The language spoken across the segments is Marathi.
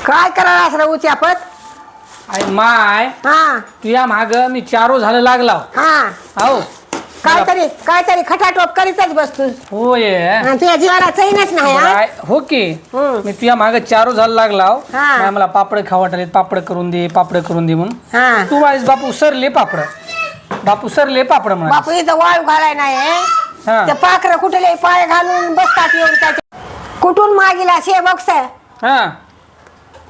काय करायला असं उच्यापत? अरे माय हा तुया माग मी चारो झालं लागला हा हो काहीतरी खटाटोप करीतच बसतो. होय तुझ्या जीवाला चैनच नाही हा? बरं, हो की हम्म. मी तुया माग चारो झालं लागला हा. नाही मला पापड खावाटले पापड करून दे म्हणून हा तू वाईस बापू सरले पापड म्हणा बापू इथं वाळू घालाय नाही हा. ते पाखरं कुठले पाय घालून बसतात येऊन त्याच्या कुठून मागिला शे बघ हा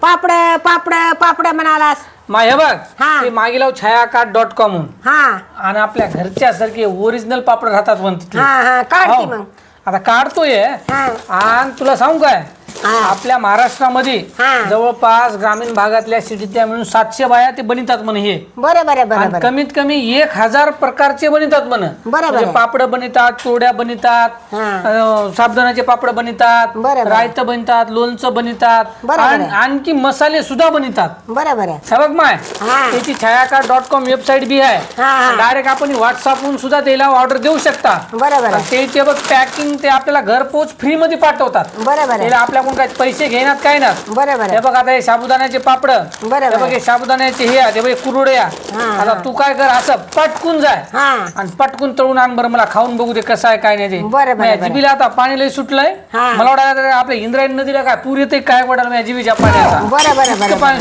पापड पापड पापड म्हणालास. मा हे बघ हा. ते मागे लाव छायाकार्ड.com म्हणून हा आणि आपल्या घरच्या सारखे ओरिजिनल पापड राहतात म्हणते हा हा काढ की मग. आता काढतोय हा आणि तुला सांगू काय हा. आपल्या महाराष्ट्रामध्ये हा. जवळपास ग्रामीण भागातल्या सिटीतल्या मिळून 700 बाया ते बनवतात म्हणे हे बरं बरं बरं आणि बरं कमीत कमी 1000 प्रकारचे बनवतात म्हणे बरं. म्हणजे पापड बनवतात चोड्या बनवतात हा. साबुदाण्याचे पापड बनवतात बरं. रायतं बनवतात लोणचं बनवतात बरं. आणखी मसाले सुद्धा बनवतात. बरं बरं हे बघ माय हा. त्याची छायाकार्ड.com वेबसाईट बी आहे हा. डायरेक्ट आपण व्हॉट्सअपवरून सुद्धा त्याला ऑर्डर देऊ शकता. बरं बरं त्याचे बघ पॅकिंग ते आपल्याला घरपोच फ्री मध्ये पाठवतात. बरं बरं त्याला आपल्याकडून काही पैसे घेणार काय ना. बरं बरं हे बघ आता हे साबुदाण्याचे पापड बरं हे बघ बरं हे साबुदाण्याचे हे आहे, हे बघ हे कुरड्या हा. आता तू काय कर असं पटकून जाय हा आणि पटकून तळून आण बरं मला खाऊन बघू दे कसं आहे काय नाही ते. बरं, बरं, माझ्या बरं. जिबीला आता पाणी लय सुटलंय हा. मला वाटतं आपल्या इंद्रायणी नदीला काय पूर येते काय वाटायला माझ्या जिबीच्या पाण्याचा बरं बरं इतकं बरं पाणी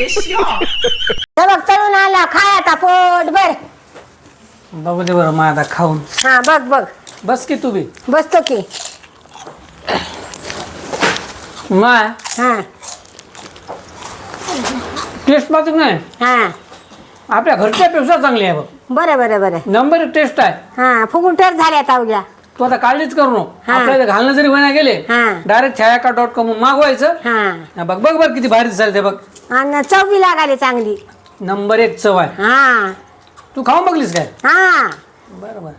सुटलं. हे बघ तळून आला खाय आता पोट बर. बघू दे बरं मग आता खाऊन हा बघ बघ बस की तू बी बसतो की. माय हा टेस्ट मात्र नाही हा आपल्या घरच्या पेक्षा चांगली आहे बघ बरं बरं बरं नंबर एक टेस्ट आहे. हा फुगून तर झाल्यात अवघ्या. तू आता काळजीच करू नको हा. आपल्याला घालणं जरी होईना गेले हा डायरेक्ट छायाकार्ड.com मागवायचं हा हा, बघ बघ बघ किती भारी दिसायला ते बघ आणि चव लागाली चांगली. नंबर 1 चव आहे. हा तू खाऊन बघलीस काय हा बरं बरं